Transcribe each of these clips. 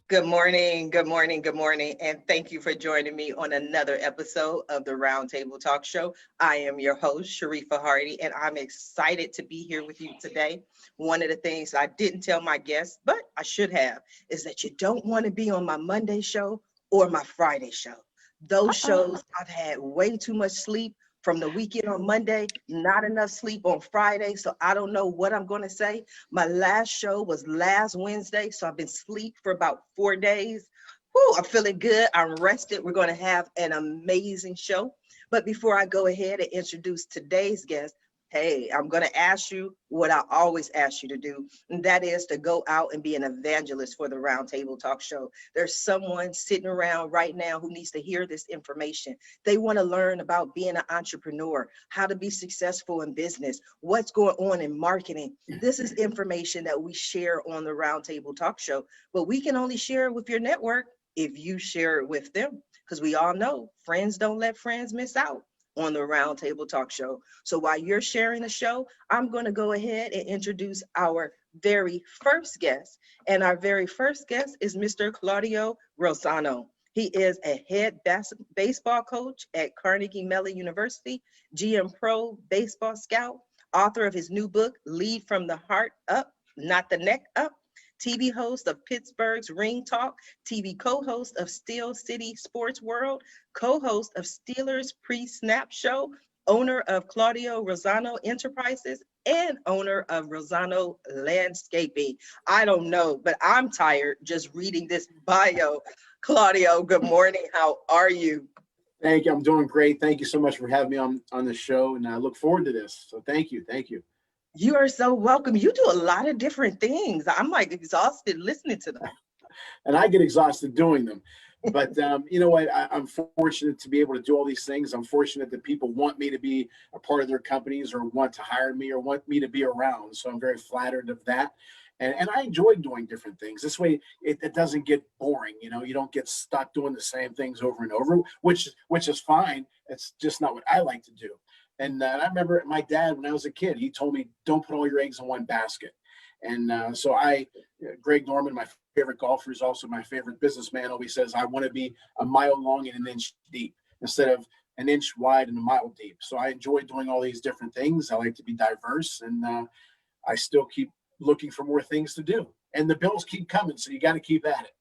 Good morning, good morning, good morning, and thank you for joining me on another episode of the Roundtable Talk Show. I am your host, Sharifa Hardy, and I'm excited to be here with you today. One of the things I didn't tell my guests, but I should have, is that you don't want to be on my Monday show or my Friday show. Those shows, I've had way too much sleep from the weekend on Monday, not enough sleep on Friday, so I don't know what I'm going to say. My last show was last Wednesday, so I've been asleep for about 4 days. Whew, I'm feeling good. I'm rested. We're going to have an amazing show. But before I go ahead and introduce today's guest, hey, I'm going to ask you what I always ask you to do, and that is to go out and be an evangelist for the Roundtable Talk Show. There's someone sitting around right now who needs to hear this information. They want to learn about being an entrepreneur, how to be successful in business, what's going on in marketing. This is information that we share on the Roundtable Talk Show, but we can only share it with your network if you share it with them, because we all know friends don't let friends miss out on the Roundtable Talk Show. So while you're sharing the show, I'm going to go ahead and introduce our very first guest. And our very first guest is Mr. Claudio Rosano. He is a head baseball coach at Carnegie Mellon University, GM Pro baseball scout, author of his new book, Lead from the Heart Up, Not the Neck Up, TV host of Pittsburgh's Ring Talk, TV co-host of Steel City Sports World, co-host of Steelers Pre-Snap Show, owner of Claudio Rosano Enterprises, and owner of Rosano Landscaping. I don't know, but I'm tired just reading this bio. Claudio, good morning. How are you? Thank you. I'm doing great. Thank you so much for having me on the show, and I look forward to this. So thank you. Thank you. You are so welcome. You do a lot of different things. I'm like exhausted listening to them. And I get exhausted doing them. But you know what? I'm fortunate to be able to do all these things. I'm fortunate that people want me to be a part of their companies or want to hire me or want me to be around. So I'm very flattered of that. And I enjoy doing different things. This way, it doesn't get boring. You know, you don't get stuck doing the same things over and over, which is fine. It's just not what I like to do. And I remember my dad, when I was a kid, he told me, don't put all your eggs in one basket. And Greg Norman, my favorite golfer, is also my favorite businessman, always says, I want to be a mile long and an inch deep instead of an inch wide and a mile deep. So I enjoy doing all these different things. I like to be diverse, and I still keep looking for more things to do. And the bills keep coming, so you got to keep at it.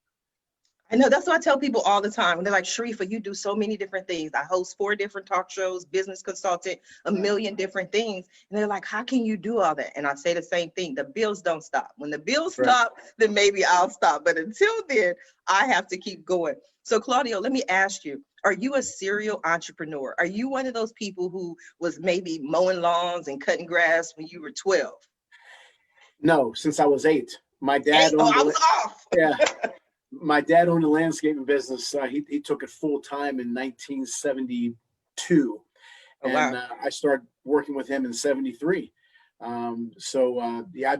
I know, that's what I tell people all the time. And they're like, Sharifa, you do so many different things. I host 4 different talk shows, business consultant, a million different things. And they're like, how can you do all that? And I say the same thing. The bills don't stop. When the bills stop, then maybe I'll stop. But until then, I have to keep going. So Claudio, let me ask you, are you a serial entrepreneur? Are you one of those people who was maybe mowing lawns and cutting grass when you were 12? No, since I was 8. My dad owned I was off. Yeah. My dad owned a landscaping business. He took it full time in 1972. Oh, wow. And I started working with him in 73. I've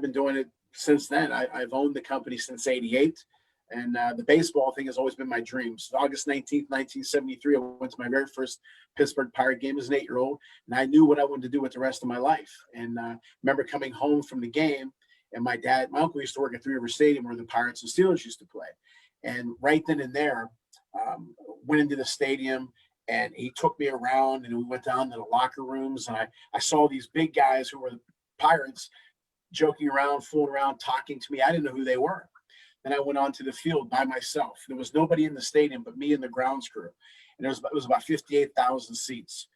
been doing it since then. I've owned the company since 88. And the baseball thing has always been my dream. So August 19th, 1973, I went to my very first Pittsburgh Pirate game as an 8-year-old. And I knew what I wanted to do with the rest of my life. And remember coming home from the game, and my uncle used to work at Three River Stadium where the Pirates and Steelers used to play. And right then and there, went into the stadium, and he took me around, and we went down to the locker rooms, and I saw these big guys who were the Pirates joking around, fooling around, talking to me. I didn't know who they were. Then I went onto the field by myself. There was nobody in the stadium but me and the grounds crew. And it was about 58,000 seats.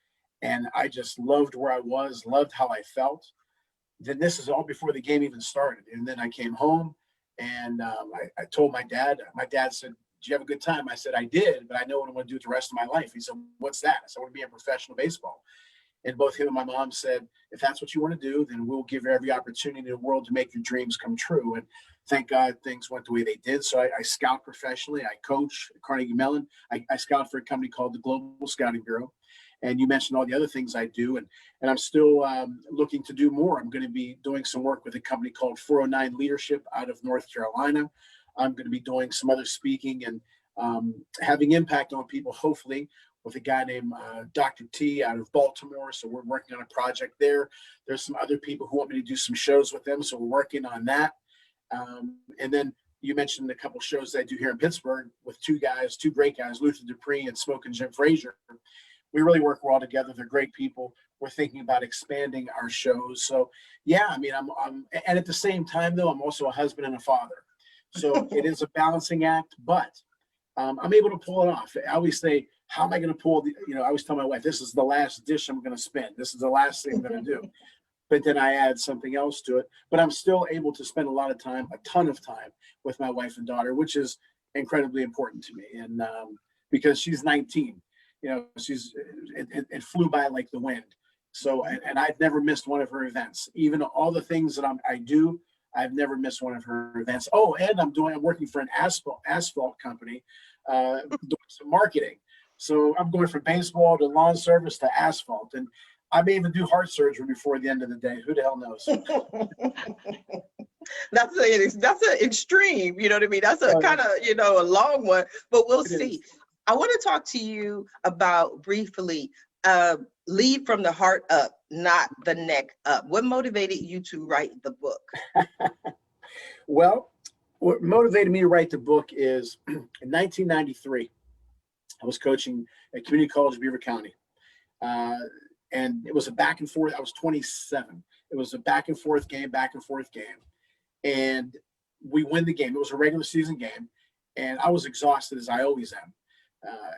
And I just loved where I was, loved how I felt. Then this is all before the game even started. And then I came home, and I told my dad. My dad said, did you have a good time? I said, I did, but I know what I want to do with the rest of my life. He said, what's that? I said, I want to be in professional baseball. And both him and my mom said, if that's what you want to do, then we'll give you every opportunity in the world to make your dreams come true. And thank God things went the way they did. So I scout professionally. I coach at Carnegie Mellon. I scout for a company called the Global Scouting Bureau. And you mentioned all the other things I do, and I'm still looking to do more. I'm going to be doing some work with a company called 409 Leadership out of North Carolina. I'm going to be doing some other speaking and having impact on people, hopefully, with a guy named Dr. T out of Baltimore. So we're working on a project there. There's some other people who want me to do some shows with them, so we're working on that. And then you mentioned a couple shows that I do here in Pittsburgh with two great guys, Luther Dupree and Smoking Jim Frazier. We really work well together. They're great people. We're thinking about expanding our shows. So yeah, I mean, I'm and at the same time though, I'm also a husband and a father. So it is a balancing act, but I'm able to pull it off. I always say, how am I going to pull I always tell my wife, this is the last dish I'm going to spin. This is the last thing I'm going to do. But then I add something else to it. But I'm still able to spend a ton of time with my wife and daughter, which is incredibly important to me. And because she's 19, it flew by like the wind. So, and I've never missed one of her events. Even all the things that I do, I've never missed one of her events. Oh, and I'm working for an asphalt company, doing some marketing. So I'm going from baseball to lawn service to asphalt. And I may even do heart surgery before the end of the day. Who the hell knows? That's an extreme, you know what I mean? That's a kind of, a long one, but we'll see. I want to talk to you about briefly, lead from the heart up, not the neck up. What motivated you to write the book? Well, what motivated me to write the book is in 1993, I was coaching at Community College, Beaver County. And it was a back and forth. I was 27. It was a back and forth game. And we win the game. It was a regular season game. And I was exhausted, as I always am.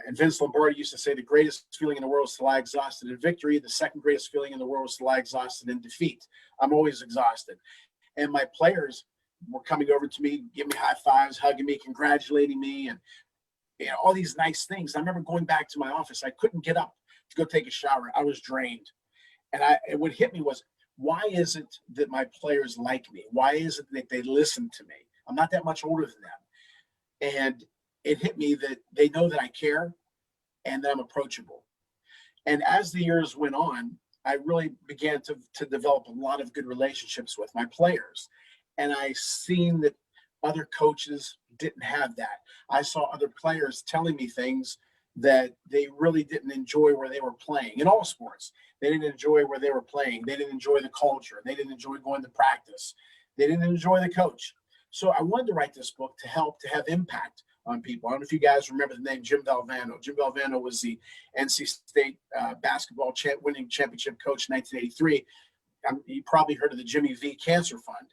And Vince Lombardi used to say the greatest feeling in the world is to lie exhausted in victory. The second greatest feeling in the world is to lie exhausted in defeat. I'm always exhausted. And my players were coming over to me, giving me high fives, hugging me, congratulating me, and all these nice things. I remember going back to my office. I couldn't get up to go take a shower. I was drained. And what hit me was, why is it that my players like me? Why is it that they listen to me? I'm not that much older than them. And it hit me that they know that I care and that I'm approachable. And as the years went on, I really began to develop a lot of good relationships with my players. And I seen that other coaches didn't have that. I saw other players telling me things that they really didn't enjoy where they were playing in all sports. They didn't enjoy where they were playing. They didn't enjoy the culture. They didn't enjoy going to practice. They didn't enjoy the coach. So I wanted to write this book to have impact on people. I don't know if you guys remember the name Jim Valvano. Jim Valvano was the NC State basketball winning championship coach in 1983. You probably heard of the Jimmy V Cancer Fund.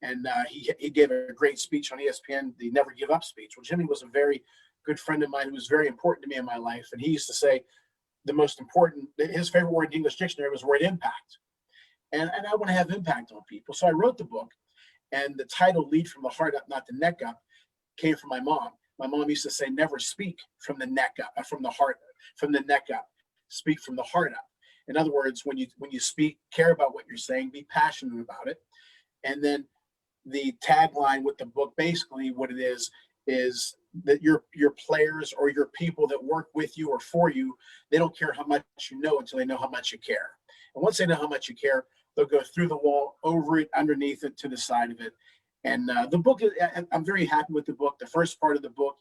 And he gave a great speech on ESPN, the Never Give Up speech. Well, Jimmy was a very good friend of mine who was very important to me in my life. And he used to say his favorite word in the English dictionary was the word impact. And I want to have impact on people. So I wrote the book, and the title, Lead from the Heart Up, Not the Neck Up, came from my mom. My mom used to say, never speak from the neck up, from the neck up, speak from the heart up. In other words, when you speak, care about what you're saying, be passionate about it. And then the tagline with the book, basically what it is that your players or your people that work with you or for you, they don't care how much you know until they know how much you care. And once they know how much you care, they'll go through the wall, over it, underneath it, to the side of it. And the book, I'm very happy with the book. The first part of the book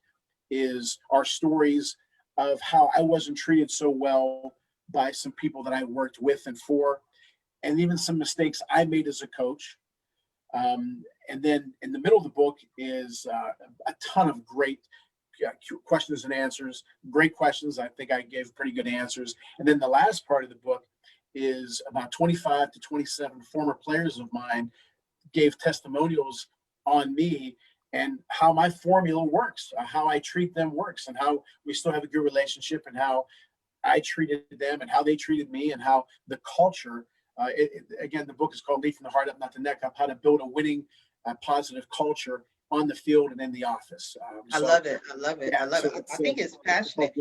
are stories of how I wasn't treated so well by some people that I worked with and for, and even some mistakes I made as a coach. And then in the middle of the book is a ton of great questions and answers, great questions. I think I gave pretty good answers. And then the last part of the book is about 25 to 27 former players of mine gave testimonials on me and how my formula works, how I treat them works, and how we still have a good relationship, and how I treated them and how they treated me, and how the culture, again, the book is called Lead from the Heart Up, Not the Neck Up, how to build a winning, positive culture on the field and in the office. I love it. Yeah, I think it's passionate.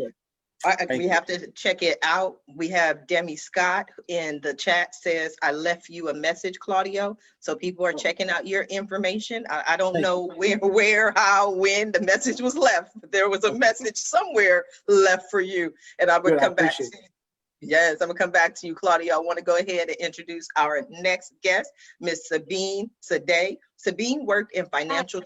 We have to check it out. We have Demi Scott in the chat says, I left you a message, Claudio. So people are checking out your information. I don't know where, how, when the message was left. But there was a message somewhere left for you. And I would come back. Yes, I'm gonna come back to you, Claudia. I want to go ahead and introduce our next guest, Miss Sabine Saadeh. Sabine worked in financial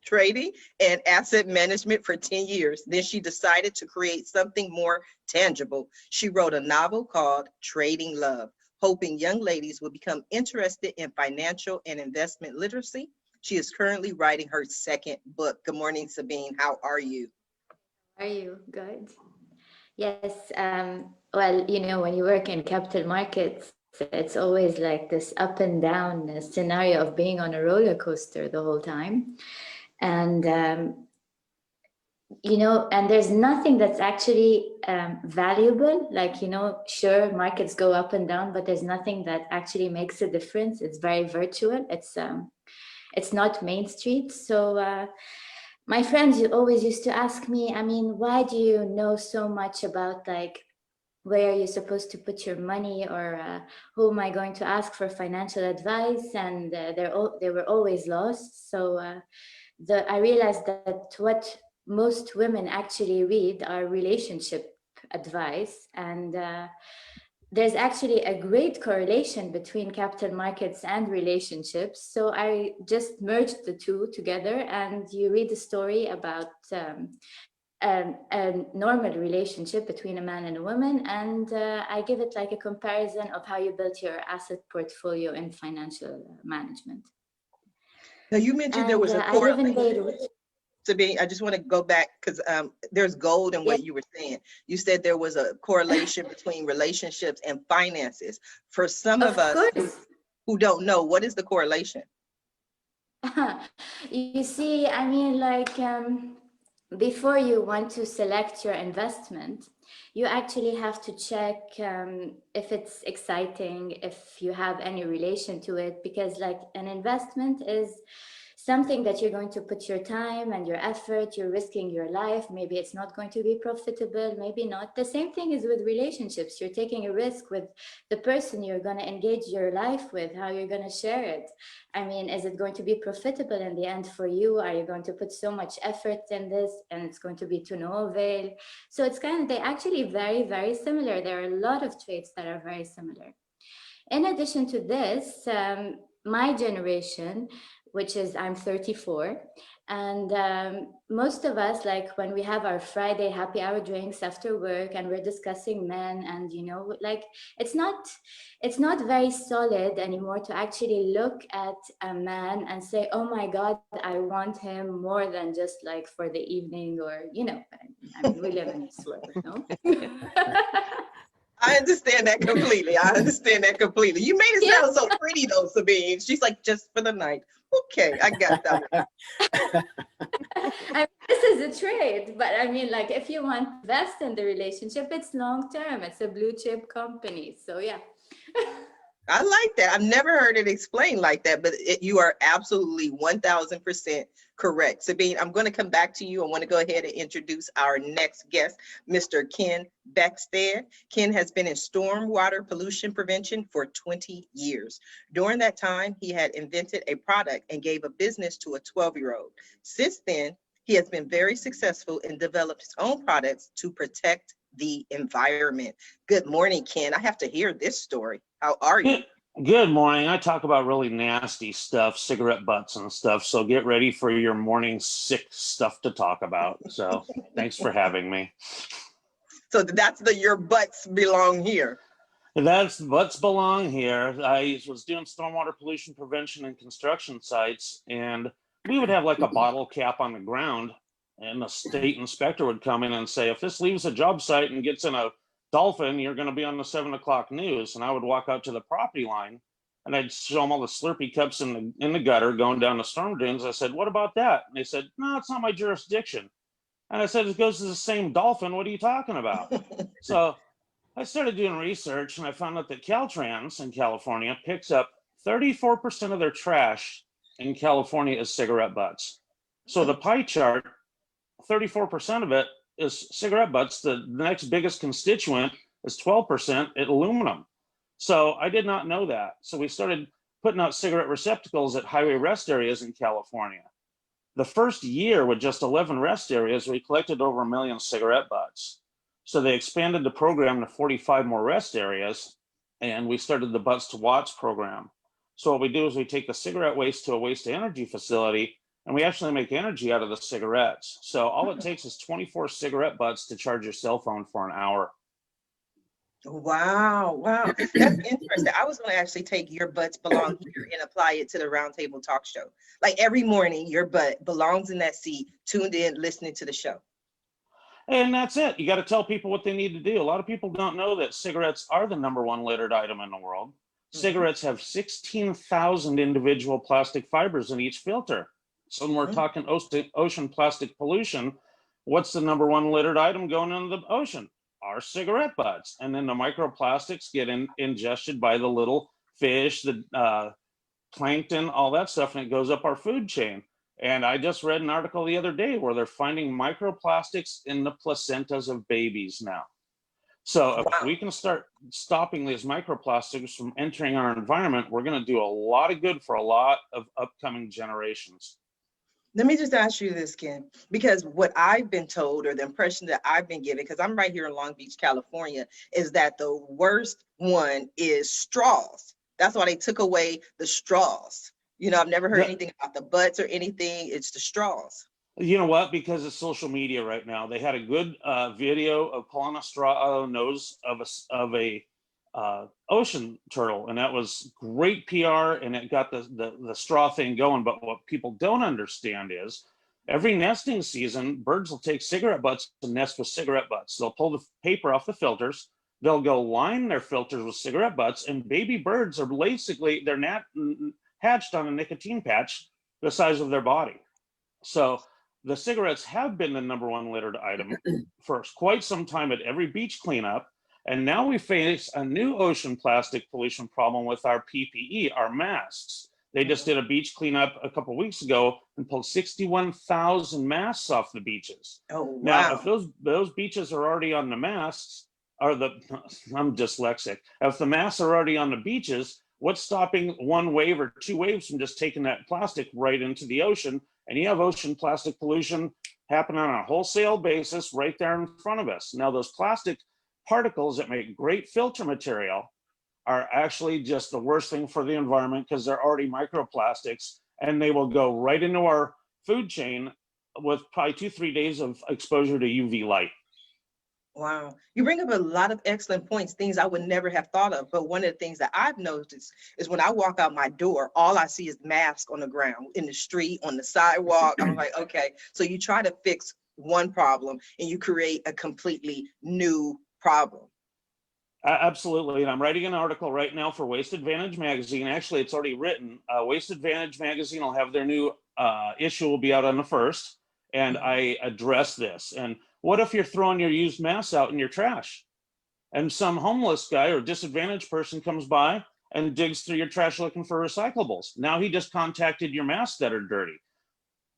trading and asset management for 10 years. Then she decided to create something more tangible. She wrote a novel called Trading Love, hoping young ladies will become interested in financial and investment literacy. She is currently writing her second book. Good morning, Sabine. How are you? Are you good? Yes. Well, when you work in capital markets, it's always like this up and down scenario of being on a roller coaster the whole time. And, and there's nothing that's actually valuable. Like, sure, markets go up and down, but there's nothing that actually makes a difference. It's very virtual. It's not Main Street. So, my friends always used to ask me, I mean, why do you know so much about like where you're supposed to put your money, or who am I going to ask for financial advice? And they were always lost. So I realized that what most women actually read are relationship advice, and there's actually a great correlation between capital markets and relationships. So I just merged the two together, and you read a story about a normal relationship between a man and a woman, and I give it like a comparison of how you built your asset portfolio in financial management. Now, you mentioned there And was a I live in correlation. Beirut. Sabine, I just want to go back because there's gold in what you were saying. You said there was a correlation between relationships and finances. For some of us who don't know, what is the correlation? You see, I mean, like before you want to select your investment, you actually have to check if it's exciting, if you have any relation to it, because like an investment is something that you're going to put your time and your effort, you're risking your life. Maybe it's not going to be profitable, maybe not. The same thing is with relationships. You're taking a risk with the person you're going to engage your life with, how you're going to share it. I mean, is it going to be profitable in the end for you? Are you going to put so much effort in this and it's going to be to no avail? So it's they're actually very, very similar. There are a lot of traits that are very similar. In addition to this, my generation, which is I'm 34, and most of us, like when we have our Friday happy hour drinks after work and we're discussing men, and like it's not very solid anymore to actually look at a man and say, oh my God, I want him more than just like for the evening, or I mean, we live in this world, no? I understand that completely. I understand that completely. You made it sound so pretty though, Sabine. She's like, just for the night. Okay, I got that. I mean, this is a trade, but I mean, like, if you want to invest in the relationship, it's long term. It's a blue chip company. So yeah. I like that. I've never heard it explained like that, but you are absolutely 1000% correct. Sabine, I'm going to come back to you. I want to go ahead and introduce our next guest, Mr. Ken Beckstead. Ken has been in stormwater pollution prevention for 20 years. During that time, he had invented a product and gave a business to a 12-year-old. Since then, he has been very successful and developed his own products to protect the environment. Good morning, Ken. I have to hear this story. How are you? Good morning. I talk about really nasty stuff, cigarette butts and stuff. So get ready for your morning sick stuff to talk about. So thanks for having me. So that's your butts belong here. That's butts belong here. I was doing stormwater pollution prevention in construction sites, and we would have like a bottle cap on the ground, and the state inspector would come in and say, if this leaves a job site and gets in a dolphin, you're going to be on the 7 o'clock news. And I would walk out to the property line and I'd show them all the Slurpee cups in the gutter going down the storm drains. I said, what about that? And they said, no, it's not my jurisdiction. And I said, it goes to the same dolphin. What are you talking about? So I started doing research, and I found out that Caltrans in California picks up 34% of their trash in California is cigarette butts. So the pie chart, 34% of it is cigarette butts. The next biggest constituent is 12% at aluminum. So I did not know that. So we started putting out cigarette receptacles at highway rest areas in California. The first year with just 11 rest areas, we collected over 1 million cigarette butts. So they expanded the program to 45 more rest areas, and we started the Butts to Watts program. So what we do is we take the cigarette waste to a waste to energy facility, and we actually make energy out of the cigarettes. So all it takes is 24 cigarette butts to charge your cell phone for an hour. Wow, wow. That's interesting. I was going to actually take Your Butts Belong Here and apply it to the Roundtable Talk Show. Like every morning, your butt belongs in that seat, tuned in, listening to the show. And that's it. You got to tell people what they need to do. A lot of people don't know that cigarettes are the #1 littered item in the world. Cigarettes have 16,000 individual plastic fibers in each filter. So when we're talking ocean plastic pollution, what's the #1 littered item going into the ocean? Our cigarette butts. And then the microplastics get ingested by the little fish, the plankton, all that stuff, and it goes up our food chain. And I just read an article the other day where they're finding microplastics in the placentas of babies now. So if we can start stopping these microplastics from entering our environment, we're going to do a lot of good for a lot of upcoming generations. Let me just ask you this, Ken, because what I've been told, or the impression that I've been given, because I'm right here in Long Beach, California, is that the worst one is straws. That's why they took away the straws. You know, I've never heard anything about the butts or anything. It's the straws. You know what? Because of social media right now, they had a good video of pulling a straw out of the nose of a ocean turtle, and that was great PR, and it got the straw thing going. But what people don't understand is every nesting season, birds will take cigarette butts and nest with cigarette butts. They'll pull the paper off the filters. They'll go line their filters with cigarette butts, and baby birds are basically, they're hatched on a nicotine patch the size of their body. So the cigarettes have been the #1 littered item for quite some time at every beach cleanup. And now we face a new ocean plastic pollution problem with our PPE, our masks. They just did a beach cleanup a couple of weeks ago and pulled 61,000 masks off the beaches. Oh, wow. Now, if those beaches are already on the masks, I'm dyslexic. If the masks are already on the beaches, what's stopping one wave or two waves from just taking that plastic right into the ocean? And you have ocean plastic pollution happening on a wholesale basis right there in front of us. Now, those plastic particles that make great filter material are actually just the worst thing for the environment because they're already microplastics, and they will go right into our food chain with probably 2-3 days of exposure to UV light. Wow. You bring up a lot of excellent points, things I would never have thought of. But one of the things that I've noticed is when I walk out my door, all I see is masks on the ground, in the street, on the sidewalk. I'm like, okay. So you try to fix one problem and you create a completely new problem. Absolutely. And I'm writing an article right now for Waste Advantage magazine. Actually, it's already written. Waste Advantage magazine will have their new issue will be out on the 1st. And I address this. And what if you're throwing your used masks out in your trash and some homeless guy or disadvantaged person comes by and digs through your trash looking for recyclables? Now he just contacted your masks that are dirty.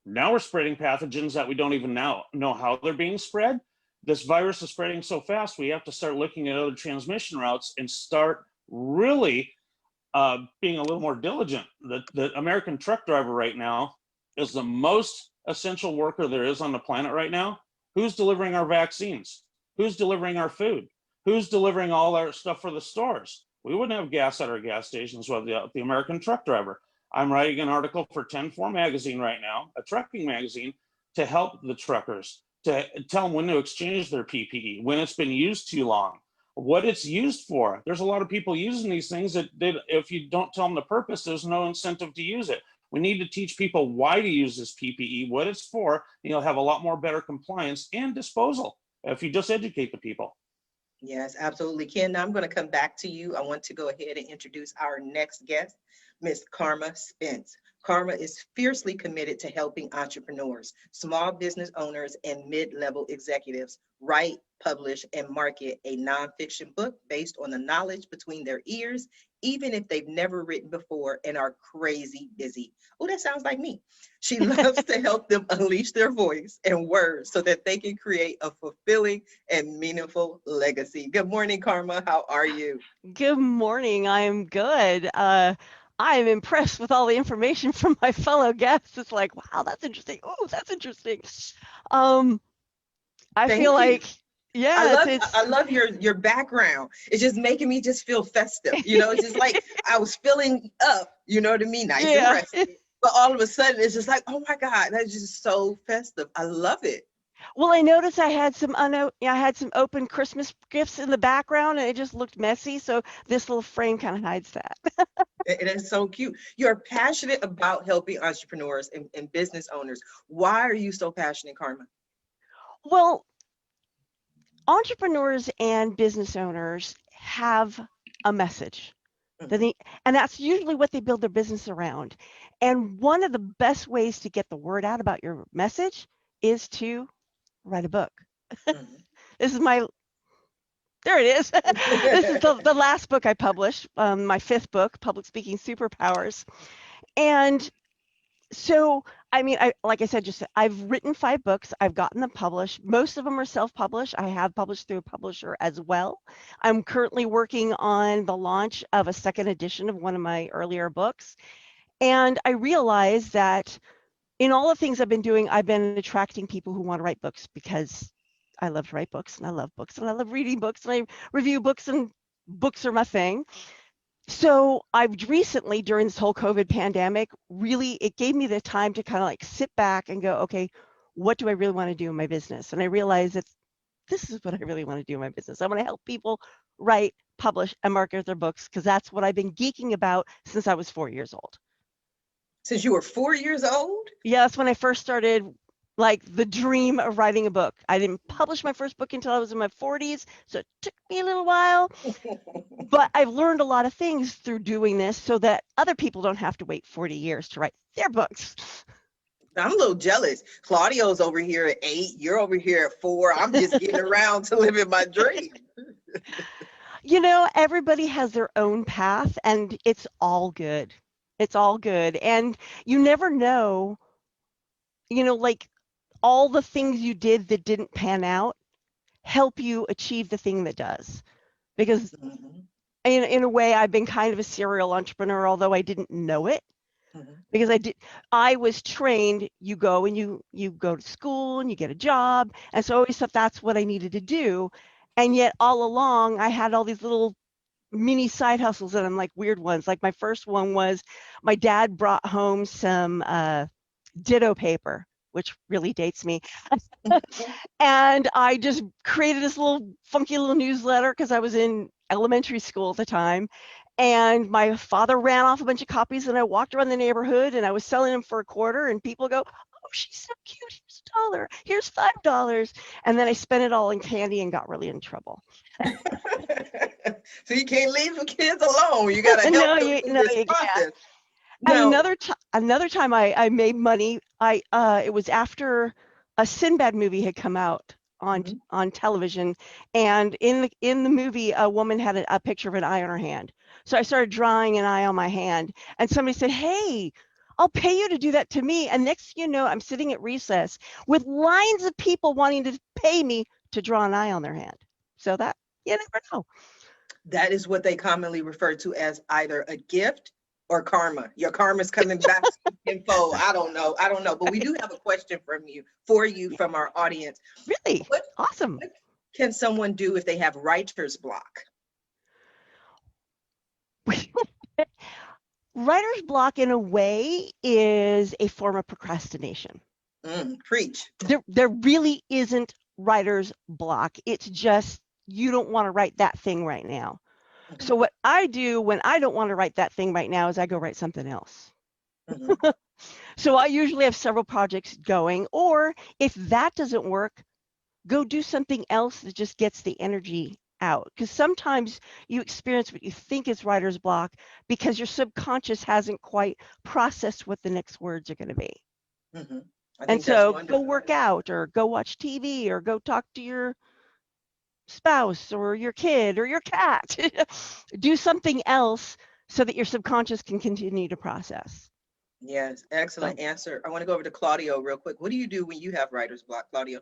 Now we're spreading pathogens that we don't even know how they're being spread. This virus is spreading so fast, we have to start looking at other transmission routes and start really being a little more diligent. The American truck driver right now is the most essential worker there is on the planet right now. Who's delivering our vaccines? Who's delivering our food? Who's delivering all our stuff for the stores? We wouldn't have gas at our gas stations without the American truck driver. I'm writing an article for 10-4 magazine right now, a trucking magazine, to help the truckers, to tell them when to exchange their PPE, when it's been used too long, what it's used for. There's a lot of people using these things that if you don't tell them the purpose, there's no incentive to use it. We need to teach people why to use this PPE, what it's for, and you'll have a lot more better compliance and disposal if you just educate the people. Yes, absolutely. Ken, now I'm going to come back to you. I want to go ahead and introduce our next guest, Miss Carma Spence. Carma is fiercely committed to helping entrepreneurs, small business owners, and mid-level executives write, publish, and market a nonfiction book based on the knowledge between their ears, even if they've never written before and are crazy busy. Oh, that sounds like me. She loves to help them unleash their voice and words so that they can create a fulfilling and meaningful legacy. Good morning, Carma. How are you? Good morning. I'm good. I'm impressed with all the information from my fellow guests. It's like, wow, that's interesting. Oh, that's interesting. I feel like Yeah, I love your background. It's just making me just feel festive. It's just like I was filling up, you know what I mean? Nice and yeah. rested. But all of a sudden it's just like, oh my God, that's just so festive. I love it. Well, I noticed I had some open Christmas gifts in the background, and it just looked messy. So this little frame kind of hides that. It is so cute. You're passionate about helping entrepreneurs and business owners. Why are you so passionate, Carma? Well, entrepreneurs and business owners have a message. And that's usually what they build their business around. And one of the best ways to get the word out about your message is to write a book. This is there it is. This is the last book I published, my 5th book, Public Speaking Superpowers. And so, I mean, like I said, I've written 5 books. I've gotten them published. Most of them are self-published. I have published through a publisher as well. I'm currently working on the launch of a 2nd edition of one of my earlier books. And I realized that in all the things I've been doing, I've been attracting people who want to write books because I love to write books and I love books and I love reading books and I review books and books are my thing. So I've recently, during this whole COVID pandemic, it gave me the time to kind of like sit back and go, okay, what do I really want to do in my business? And I realized that this is what I really want to do in my business. I want to help people write, publish, and market their books because that's what I've been geeking about since I was 4 years old. Since you were 4 years old? Yeah, that's when I first started like the dream of writing a book. I didn't publish my first book until I was in my 40s, so it took me a little while. But I've learned a lot of things through doing this so that other people don't have to wait 40 years to write their books. I'm a little jealous. Claudio's over here at 8. You're over here at 4. I'm just getting around to living my dream. Everybody has their own path and it's all good. It's all good. And you never know, like all the things you did that didn't pan out help you achieve the thing that does. Because in a way, I've been kind of a serial entrepreneur, although I didn't know it. Because I was trained, you go and you go to school and you get a job. And so I always thought that's what I needed to do. And yet all along, I had all these little mini side hustles and I'm like weird ones. Like my first one was my dad brought home some ditto paper, which really dates me. And I just created this little funky little newsletter because I was in elementary school at the time. And my father ran off a bunch of copies and I walked around the neighborhood and I was selling them for $0.25 and people go, oh, she's so cute. Here's $1. Here's $5. And then I spent it all in candy and got really in trouble. So you can't leave the kids alone. You got to help them through this process. And another time I made money, it was after a Sinbad movie had come out on television, and in the movie, a woman had a picture of an eye on her hand. So I started drawing an eye on my hand, and somebody said, "Hey, I'll pay you to do that to me." And next thing you know, I'm sitting at recess with lines of people wanting to pay me to draw an eye on their hand. So that you never know. That is what they commonly refer to as either a gift or karma. Your karma's coming back tenfold. I don't know. But we do have a question for you from our audience. Really? Awesome. What can someone do if they have writer's block? Writer's block, in a way, is a form of procrastination. Preach. There really isn't writer's block. It's just you don't want to write that thing right now. So what I do when I don't want to write that thing right now is I go write something else. So I usually have several projects going, or if that doesn't work, go do something else that just gets the energy out. Because sometimes you experience what you think is writer's block because your subconscious hasn't quite processed what the next words are going to be. And so go work out or go watch TV or go talk to your spouse or your kid or your cat. Do something else so that your subconscious can continue to process. Yes, excellent answer. I want to go over to Claudio real quick. What do you do when you have writer's block, Claudio?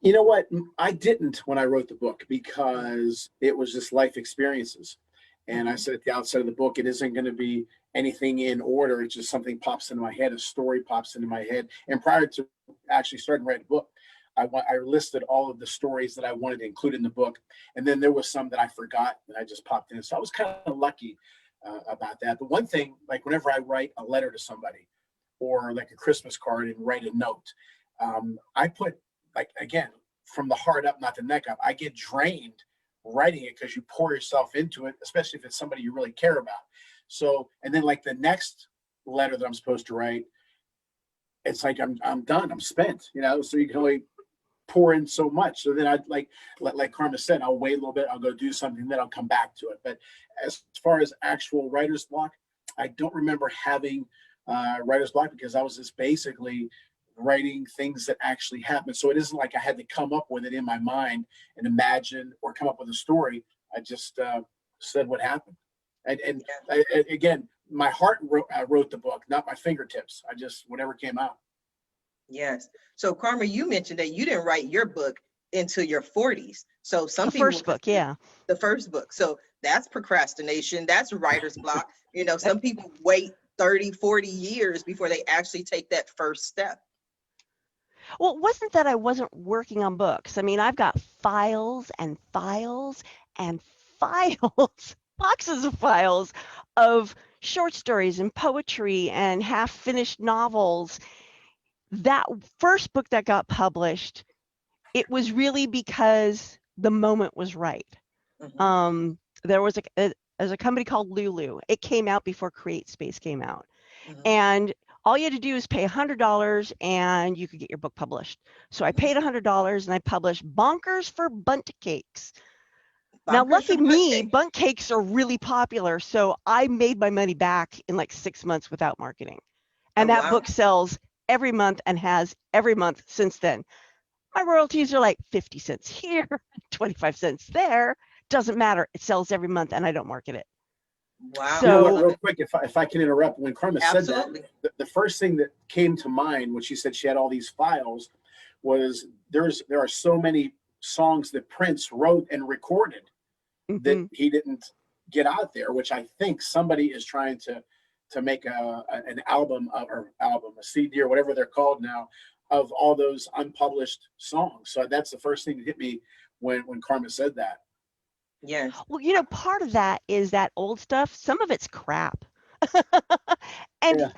You know what? I didn't when I wrote the book because it was just life experiences. And I said at the outset of the book, it isn't going to be anything in order. It's just something pops into my head. A story pops into my head. And prior to actually starting to write a book, I listed all of the stories that I wanted to include in the book. And then there was some that I forgot that I just popped in. So I was kind of lucky about that. But one thing, like whenever I write a letter to somebody or like a Christmas card and write a note, I put, like, again, from the heart up, not the neck up. I get drained writing it because you pour yourself into it, especially if it's somebody you really care about. So, and then like the next letter that I'm supposed to write, it's like I'm done, I'm spent, you know. So you can only pour in so much. So then I'd like Carma said, I'll wait a little bit, I'll go do something, then I'll come back to it. But as far as actual writer's block, I don't remember having writer's block because I was just basically writing things that actually happened. So it isn't like I had to come up with it in my mind and imagine or come up with a story. I just said what happened. And again, my heart wrote the book, not my fingertips. I just, whatever came out. Yes. So Carma, you mentioned that you didn't write your book into your 40s. So some The people, first book, yeah. the first book. So that's procrastination. That's writer's block. You know, some people wait 30, 40 years before they actually take that first step. Well, it wasn't that I wasn't working on books. I mean, I've got files and files and files, boxes of files of short stories and poetry and half-finished novels. That first book that got published, it was really because the moment was right. Mhm. There was there's a company called Lulu. It came out before Create Space came out. Mhm. And all you had to do is pay $100 and you could get your book published. So I paid $100 and I published Bonkers for Bunt Cakes. Now, Bonkers lucky for butt me, cake. bunt cakes are really popular. So I made my money back in like 6 months without marketing. And Oh, that wow. book sells every month and has every month since then. My royalties are like 50 cents here, 25 cents there. Doesn't matter. It sells every month and I don't market it. Wow. You know So- what, I love real it. quick, if I can interrupt, when Carma said that, Absolutely. the first thing that came to mind when she said she had all these files was there are so many songs that Prince wrote and recorded that Mhm. he didn't get out there, which I think somebody is trying to make an album a CD or whatever they're called now of all those unpublished songs. So that's the first thing that hit me when Carma said that. Yes. Well, you know, part of that is that old stuff. Some of it's crap. And Yeah.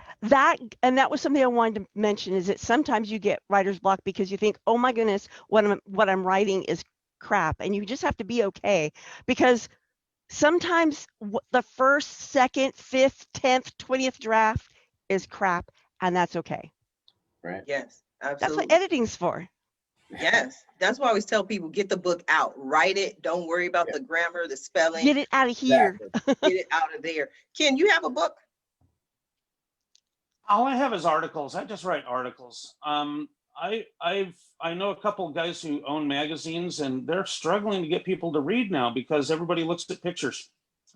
that was something I wanted to mention is that sometimes you get writer's block because you think, oh my goodness, what I'm writing is crap. And you just have to be okay because sometimes the first, second, fifth, 10th, 20th draft is crap, and that's okay. Right. Yes. That's Absolutely. what editing's for. Yes. That's why I always tell people, get the book out, write it. Don't worry about the grammar, the spelling. Get it out of here. Exactly. Get it out of there. Ken, you have a book? All I have is articles. I just write articles. I know a couple of guys who own magazines, and they're struggling to get people to read now because everybody looks at pictures.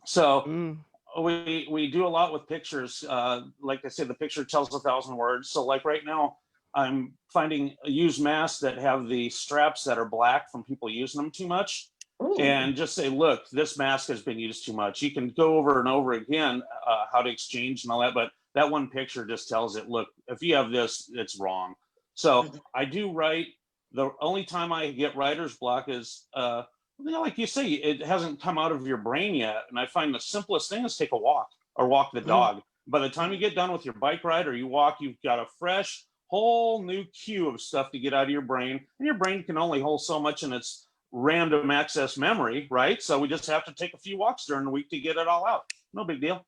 So Mm. we do a lot with pictures. Like I said, the picture tells 1,000 words. So like right now, I'm finding used masks that have the straps that are black from people using them too much. Ooh. And just say, look, this mask has been used too much. You can go over and over again how to exchange and all that, but that one picture just tells it, look, if you have this, it's wrong. So I do write. The only time I get writer's block is, like you say, it hasn't come out of your brain yet. And I find the simplest thing is take a walk or walk the dog. By the time you get done with your bike ride or you walk, you've got a fresh, whole new queue of stuff to get out of your brain. And your brain can only hold so much in its random access memory, right? So we just have to take a few walks during the week to get it all out. No big deal.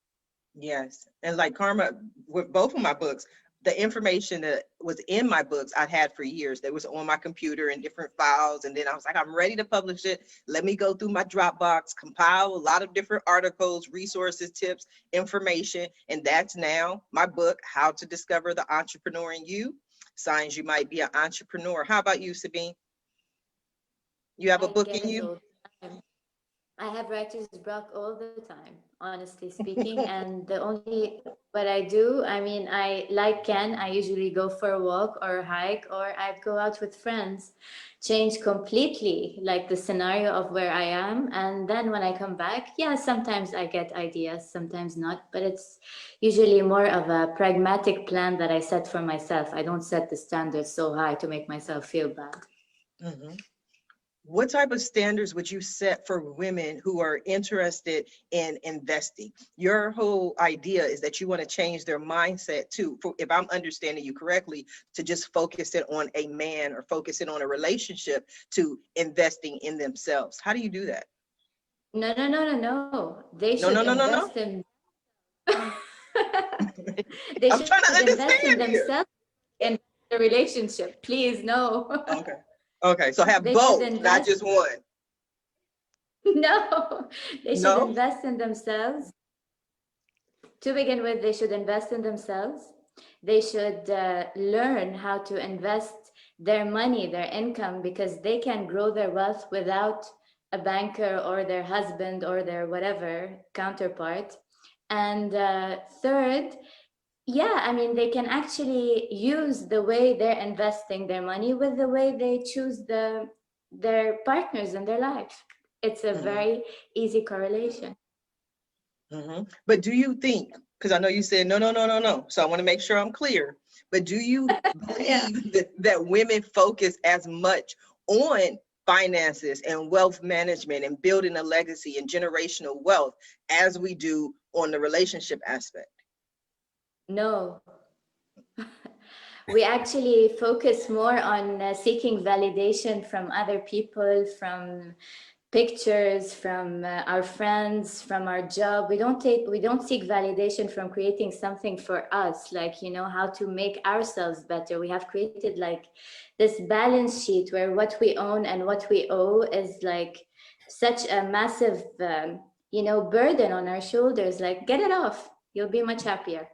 Yes. And like Carma, with both of my books, the information that was in my books I'd had for years. That was on my computer in different files. And then I was like, I'm ready to publish it. Let me go through my Dropbox, compile a lot of different articles, resources, tips, information. And that's now my book, How to Discover the Entrepreneur in You. Signs you might be an entrepreneur. How about you, Sabine? You have a I book get in it you? all the time. I have writer's block all the time, honestly speaking. And what I do, I mean, I like Ken, I usually go for a walk or a hike, or I'd go out with friends, change completely like the scenario of where I am. And then when I come back, yeah, sometimes I get ideas, sometimes not, but it's usually more of a pragmatic plan that I set for myself. I don't set the standards so high to make myself feel bad. Mhm. What type of standards would you set for women who are interested in investing? Your whole idea is that you want to change their mindset to, if I'm understanding you correctly, to just focus it on a man or focus it on a relationship to investing in themselves. How do you do that? No, no, no, no, no. They No, should no, no, no, no. invest in they I'm should trying to invest in understand here. themselves and the relationship. Please, no. Okay. Okay. So have They should both, not invest. just one. No, they should No? invest in themselves. To begin with, they should invest in themselves. They should learn how to invest their money, their income, because they can grow their wealth without a banker or their husband or their whatever counterpart. And third, yeah, I mean, they can actually use the way they're investing their money with the way they choose their partners in their life. It's a Mhm. very easy correlation. Mhm. But do you think, because I know you said no, no, no, no, no. So I want to make sure I'm clear. But do you Yeah. believe that women focus as much on finances and wealth management and building a legacy and generational wealth as we do on the relationship aspect? No, we actually focus more on seeking validation from other people, from pictures, from our friends, from our job. We don't seek validation from creating something for us, like, you know, how to make ourselves better. We have created like this balance sheet where what we own and what we owe is like such a massive, you know, burden on our shoulders. Like, get it off. You'll be much happier.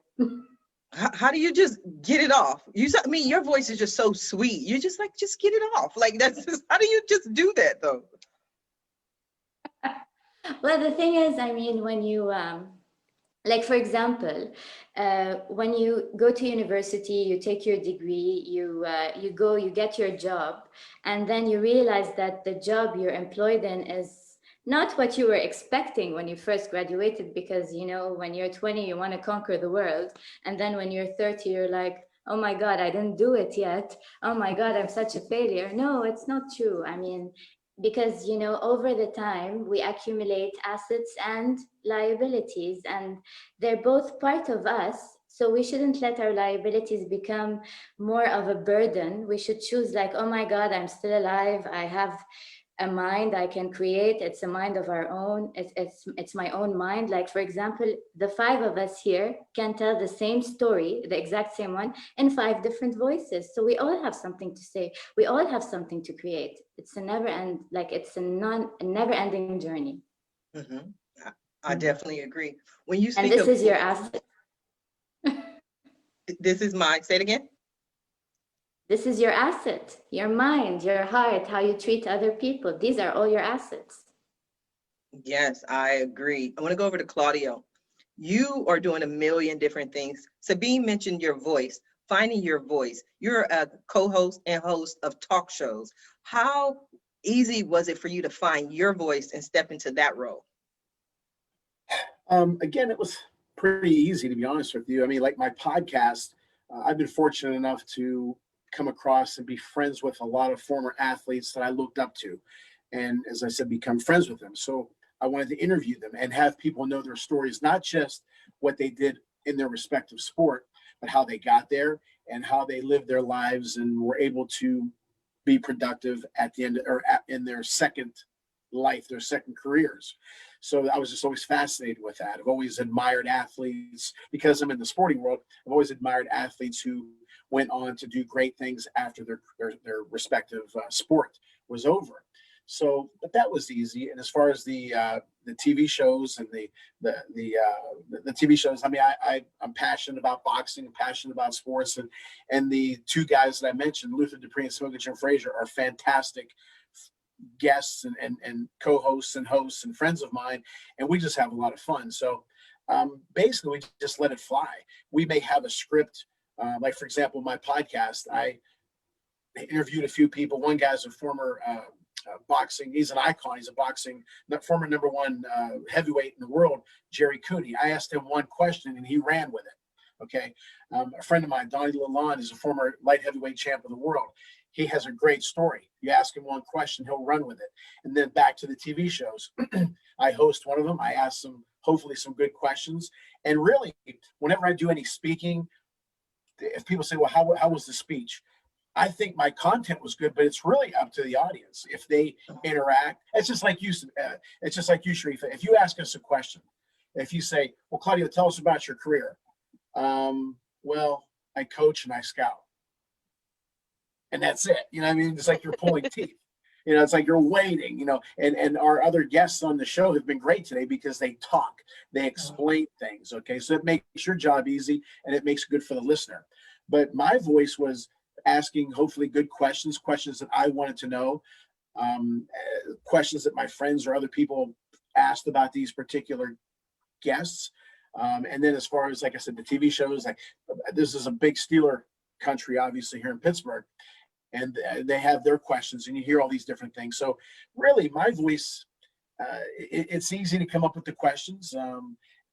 How do you just get it off? I mean, your voice is just so sweet. You're just like, just get it off. Like, that's just, how do you just do that though? Well, the thing is, I mean, when you like, for example, when you go to university, you take your degree, you go, you get your job, and then you realize that the job you're employed in is not what you were expecting when you first graduated, because, you know, when you're 20, you want to conquer the world, and then when you're 30, you're like, oh my God, I didn't do it yet. Oh my God, I'm such a failure. No, it's not true. I mean, because, you know, over the time we accumulate assets and liabilities, and they're both part of us. So we shouldn't let our liabilities become more of a burden. We should choose, like, oh my God, I'm still alive. I have a mind I can create. It's a mind of our own. It's my own mind. Like, for example, the five of us here can tell the same story, the exact same one, in five different voices. So we all have something to say. We all have something to create. It's a never ending journey. Mhm. I definitely agree. When you And speak this of, is your asset. this is my, say it again. This is your asset, your mind, your heart, how you treat other people. These are all your assets. Yes, I agree. I want to go over to Claudio. You are doing a million different things. Sabine mentioned your voice, finding your voice. You're a co-host and host of talk shows. How easy was it for you to find your voice and step into that role? Again, it was pretty easy, to be honest with you. I mean, like my podcast, I've been fortunate enough to come across and be friends with a lot of former athletes that I looked up to. And as I said, become friends with them. So I wanted to interview them and have people know their stories, not just what they did in their respective sport, but how they got there and how they lived their lives and were able to be productive at the end, or in their second life, their second careers. So I was just always fascinated with that. I've always admired athletes, because I'm in the sporting world. I've always admired athletes who went on to do great things after their respective sport was over. So, but that was easy. And as far as the TV shows and the TV shows, I mean, I'm passionate about boxing, I'm passionate about sports, and the two guys that I mentioned, Luther Dupree and Smoking Jim Frazier, are fantastic guests and co-hosts and hosts and friends of mine, and we just have a lot of fun. So basically, we just let it fly. We may have a script, like for example, my podcast. I interviewed a few people. One guy's a former boxing. He's an icon. He's a boxing former number one heavyweight in the world, Jerry Cooney. I asked him one question and he ran with it. Okay. A friend of mine, Donnie Lalonde, is a former light heavyweight champ of the world. he has a great story. You ask him one question, he'll run with it. And then back to the TV shows. I host one of them. I ask them, hopefully, some good questions. And really, whenever I do any speaking, if people say, well, how was the speech? I think my content was good, but it's really up to the audience. If they interact, it's just like you, Sharifa. If you ask us a question, if you say, well, Claudio, tell us about your career. Well, I coach and I scout. And that's it. You know what I mean? It's like you're pulling teeth. You know, it's like you're waiting, you know, and our other guests on the show have been great today because they talk, they explain things. Okay. So it makes your job easy and it makes it good for the listener. But my voice was asking hopefully good questions that I wanted to know, questions that my friends or other people asked about these particular guests. And then as far as, like I said, the TV shows, like this is a big Steeler country, obviously here in Pittsburgh, and they have their questions and you hear all these different things. So really my voice, it's easy to come up with the questions.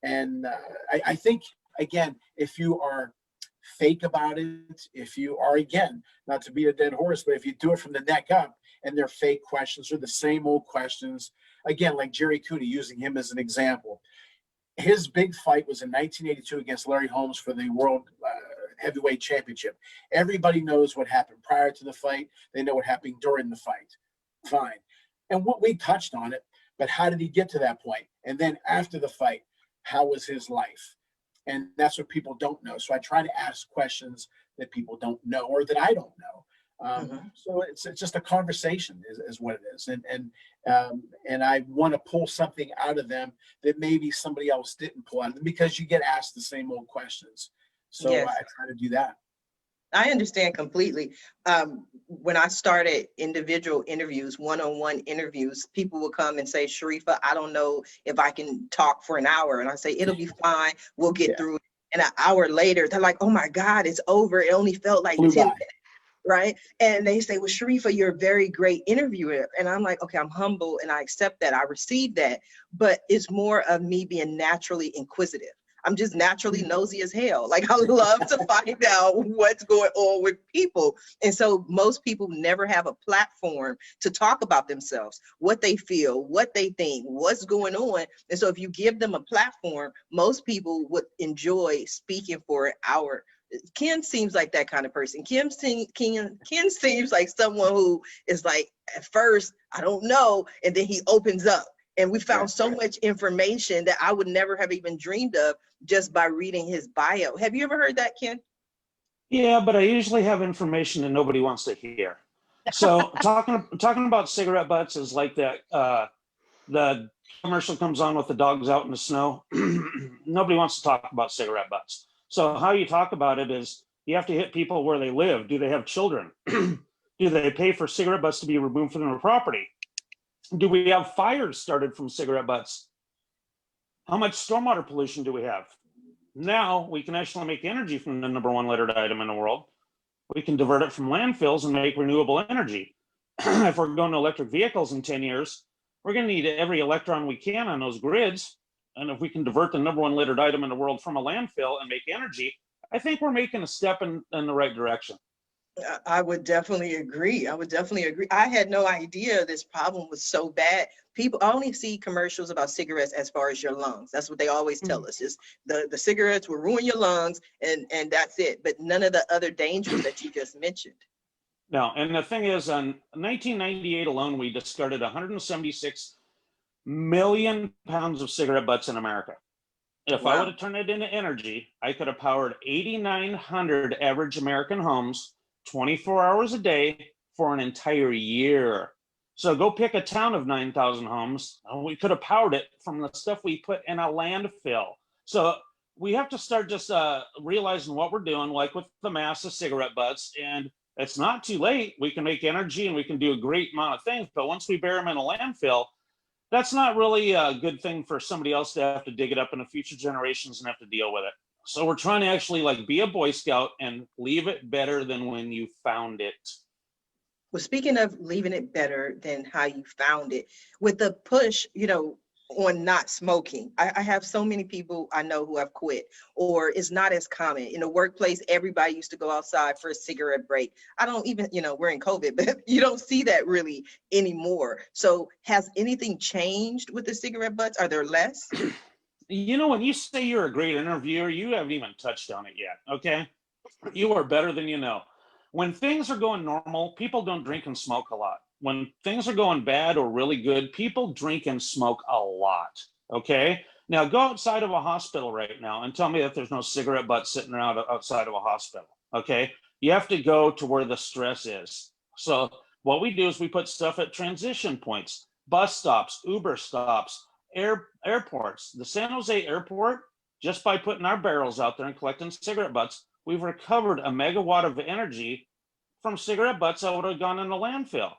I think, again, if you are fake about it, if you are, again, not to be a dead horse, but if you do it from the neck up and they're fake questions or the same old questions, again, like Jerry Cooney, using him as an example, his big fight was in 1982 against Larry Holmes for the World Heavyweight Championship. Everybody knows what happened prior to the fight. They know what happened during the fight. Fine. And what we touched on it, but how did he get to that point? And then after the fight, how was his life? And that's what people don't know. So I try to ask questions that people don't know or that I don't know. So it's just a conversation is what it is. And I want to pull something out of them that maybe somebody else didn't pull out of them because you get asked the same old questions. So Yes. I try to do that. I understand completely. When I started individual interviews, one-on-one interviews, people will come and say, Sharifa, I don't know if I can talk for an hour. And I say, it'll be fine. We'll get through it. And an hour later, they're like, oh my God, it's over. It only felt like 10 minutes, right? And they say, well, Sharifa, you're a very great interviewer. And I'm like, okay, I'm humble and I accept that. I receive that. But it's more of me being naturally inquisitive. I'm just naturally nosy as hell. Like I love to find out what's going on with people. And so most people never have a platform to talk about themselves, what they feel, what they think, what's going on. And so if you give them a platform, most people would enjoy speaking for an hour. Ken seems like that kind of person. Ken seems like someone who is like, at first, I don't know. And then he opens up. And we found so much information that I would never have even dreamed of just by reading his bio. Have you ever heard that, Ken? Yeah, but I usually have information that nobody wants to hear. So talking about cigarette butts is like that. The commercial comes on with the dogs out in the snow. Nobody wants to talk about cigarette butts. So how you talk about it is you have to hit people where they live. Do they have children? Do they pay for cigarette butts to be removed from their property? Do we have fires started from cigarette butts? How much stormwater pollution do we have? Now we can actually make energy from the #1 littered item in the world. We can divert it from landfills and make renewable energy. If we're going to electric vehicles in 10 years, we're going to need every electron we can on those grids. And if we can divert the #1 littered item in the world from a landfill and make energy, I think we're making a step in the right direction. I would definitely agree. I had no idea this problem was so bad. People only see commercials about cigarettes as far as your lungs. That's what they always tell us, is the cigarettes will ruin your lungs and that's it. But none of the other dangers that you just mentioned. No, and the thing is, in 1998 alone, we discarded 176 million pounds of cigarette butts in America. If I would have turned it into energy, I could have powered 8,900 average American homes 24 hours a day for an entire year. So go pick a town of 9,000 homes. We could have powered it from the stuff we put in a landfill. So we have to start just realizing what we're doing, like with the mass of cigarette butts. And it's not too late. We can make energy and we can do a great amount of things. But once we bury them in a landfill, that's not really a good thing for somebody else to have to dig it up in the future generations and have to deal with it. So we're trying to actually like be a Boy Scout and leave it better than when you found it. Well, speaking of leaving it better than how you found it, with the push, on not smoking. I have so many people I know who have quit, or it's not as common. In the workplace, everybody used to go outside for a cigarette break. I don't even, we're in COVID, but you don't see that really anymore. So has anything changed with the cigarette butts? Are there less? When you say you're a great interviewer, you haven't even touched on it yet, okay? You are better than you know. When things are going normal, people don't drink and smoke a lot. When things are going bad or really good, people drink and smoke a lot, okay? Now go outside of a hospital right now and tell me that there's no cigarette butts sitting around outside of a hospital, okay? You have to go to where the stress is. So what we do is we put stuff at transition points, bus stops, Uber stops, airports. The San Jose airport, just by putting our barrels out there and collecting cigarette butts, we've recovered a megawatt of energy from cigarette butts that would have gone in the landfill.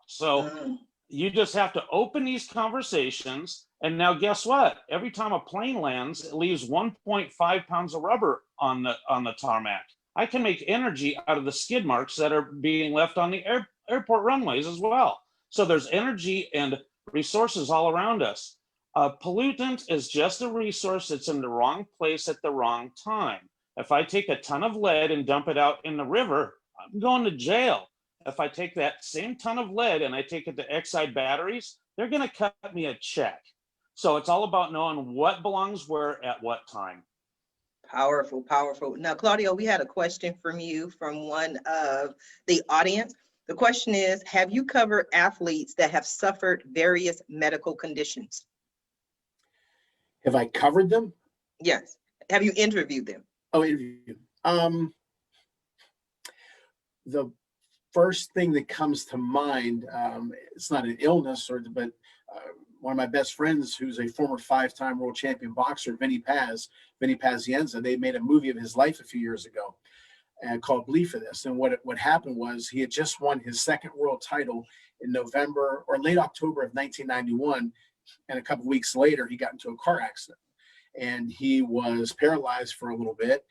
So you just have to open these conversations. And now guess what? Every time a plane lands, it leaves 1.5 pounds of rubber on the tarmac. I can make energy out of the skid marks that are being left on the airport runways as well. So there's energy and resources all around us. A pollutant is just a resource that's in the wrong place at the wrong time. If I take a ton of lead and dump it out in the river, I'm going to jail. If I take that same ton of lead and I take it to Exide Batteries, they're going to cut me a check. So it's all about knowing what belongs where at what time. Powerful, powerful. Now, Claudio, we had a question from you from one of the audience. The question is, have you covered athletes that have suffered various medical conditions? Have I covered them? Yes. Have you interviewed them? Oh, interviewed. The first thing that comes to mind, it's not an illness, but one of my best friends, who's a former 5-time world champion boxer, Vinny Pazienza, they made a movie of his life a few years ago called Bleed for This. And what happened was he had just won his second world title in November or late October of 1991. And a couple of weeks later, he got into a car accident and he was paralyzed for a little bit.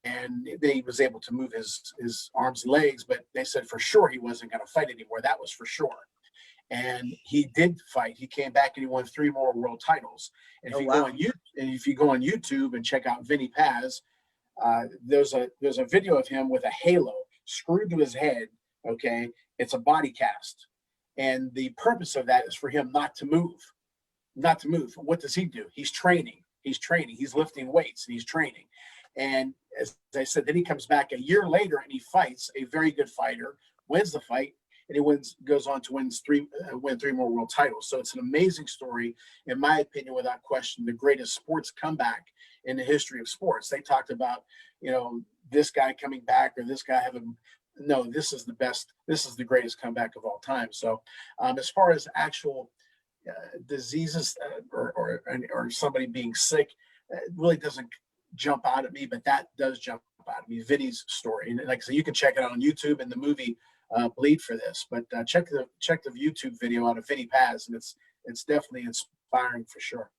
And then he was able to move his arms and legs, but they said for sure he wasn't going to fight anymore. That was for sure. And he did fight. He came back and he won 3 more world titles. And if you go on YouTube and check out Vinny Paz, there's a video of him with a halo screwed to his head. Okay, it's a body cast, and the purpose of that is for him not to move. What does he do? He's training. He's lifting weights and he's training. And as I said, then he comes back a year later and he fights a very good fighter, wins the fight, and he goes on to win 3 more world titles. So it's an amazing story, in my opinion, without question, the greatest sports comeback in the history of sports. They talked about, this guy coming back or this guy this is the best. This is the greatest comeback of all time. So as far as actual diseases or somebody being sick, it really doesn't jump out at me, but that does jump out at me. Vinny's story, and like I said, you can check it out on YouTube in the movie Bleed for This. But check the YouTube video out of Vinny Paz, and it's definitely inspiring for sure.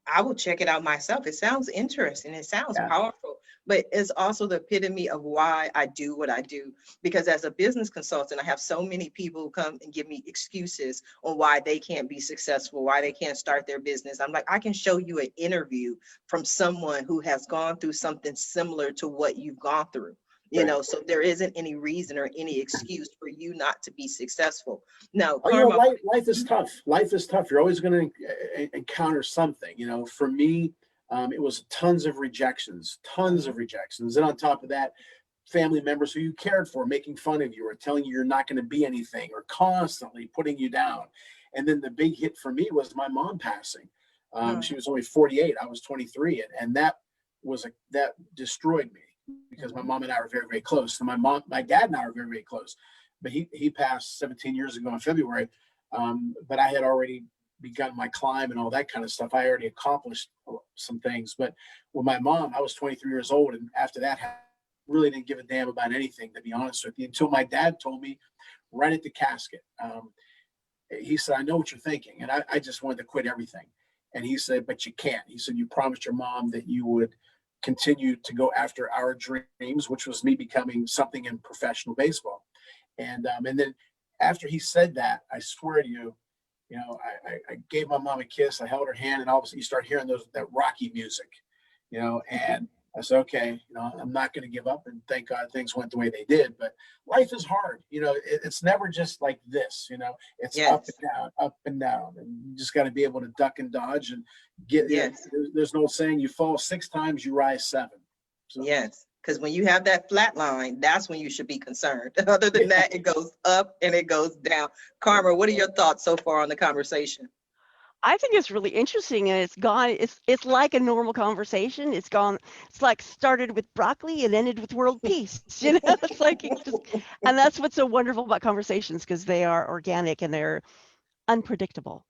I will check it out myself. It sounds interesting. It sounds powerful, but it's also the epitome of why I do what I do. Because as a business consultant, I have so many people come and give me excuses on why they can't be successful, why they can't start their business. I'm like, I can show you an interview from someone who has gone through something similar to what you've gone through. So there isn't any reason or any excuse for you not to be successful. Now, Carma, life is tough. Life is tough. You're always going to encounter something. For me, it was tons of rejections. And on top of that, family members who you cared for making fun of you or telling you you're not going to be anything or constantly putting you down. And then the big hit for me was my mom passing. She was only 48. I was 23. And that destroyed me. Because my mom and I were very, very close. And my dad and I were very, very close. But he passed 17 years ago in February. But I had already begun my climb and all that kind of stuff. I already accomplished some things. But with my mom, I was 23 years old. And after that, I really didn't give a damn about anything, to be honest with you, until my dad told me right at the casket. He said, I know what you're thinking. And I just wanted to quit everything. And he said, but you can't. He said, you promised your mom that you would continue to go after our dreams, which was me becoming something in professional baseball. And then after he said that, I swear to you, You know, I gave my mom a kiss, I held her hand, and all of a sudden you start hearing that Rocky music, you know, and I said, okay, you know, I'm not going to give up, and thank God things went the way they did. But life is hard, you know. It's never just like this, you know. It's Yes. up and down, and you just got to be able to duck and dodge and get. Yes. There's no saying you fall 6 times, you rise 7. So, Yes. Because when you have that flat line, that's when you should be concerned. Other than that, it goes up and it goes down. Carma, what are your thoughts so far on the conversation? I think it's really interesting, and it's gone. It's like a normal conversation. It's gone. It's like started with broccoli and ended with world peace. You know, it's like it just, and that's what's so wonderful about conversations, because they are organic and they're unpredictable.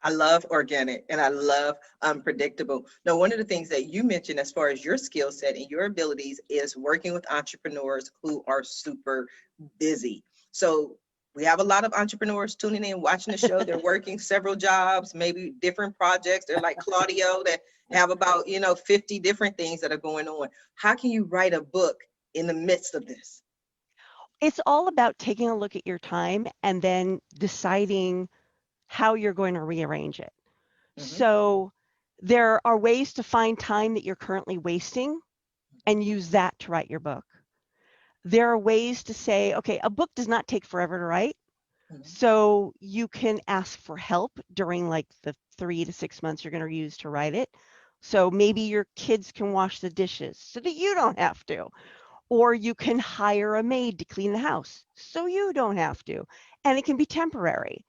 I love organic and I love unpredictable. Now, one of the things that you mentioned as far as your skill set and your abilities is working with entrepreneurs who are super busy. So we have a lot of entrepreneurs tuning in, watching the show. They're working several jobs, maybe different projects. They're like Claudio that have about, 50 different things that are going on. How can you write a book in the midst of this? It's all about taking a look at your time and then deciding how you're going to rearrange it. So there are ways to find time that you're currently wasting and use that to write your book. There are ways to say, okay, a book does not take forever to write. So you can ask for help during like the 3 to 6 months you're going to use to write it. So maybe your kids can wash the dishes so that you don't have to. Or you can hire a maid to clean the house so you don't have to. And it can be temporary.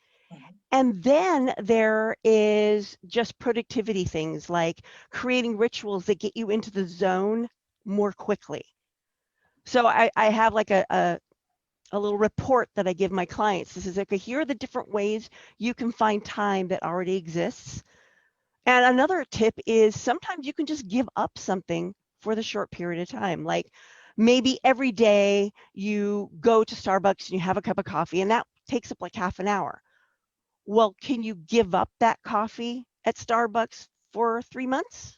And then there is just productivity things like creating rituals that get you into the zone more quickly. So I have like a little report that I give my clients. This is, okay, here are the different ways you can find time that already exists. And another tip is sometimes you can just give up something for the short period of time. Like maybe every day you go to Starbucks and you have a cup of coffee, and that takes up like half an hour. Well, can you give up that coffee at Starbucks for 3 months?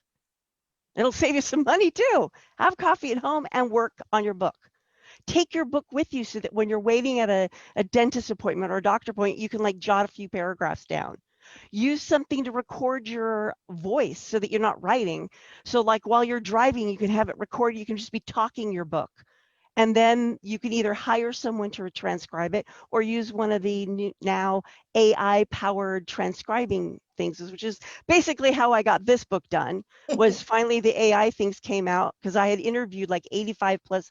It'll save you some money too. Have coffee at home and work on your book. Take your book with you so that when you're waiting at a dentist appointment or a doctor appointment, you can like jot a few paragraphs down. Use something to record your voice so that you're not writing. So like while you're driving, you can have it recorded. You can just be talking your book. And then you can either hire someone to transcribe it or use one of the new, now AI-powered transcribing things, which is basically how I got this book done, was finally the AI things came out because I had interviewed like 85 plus.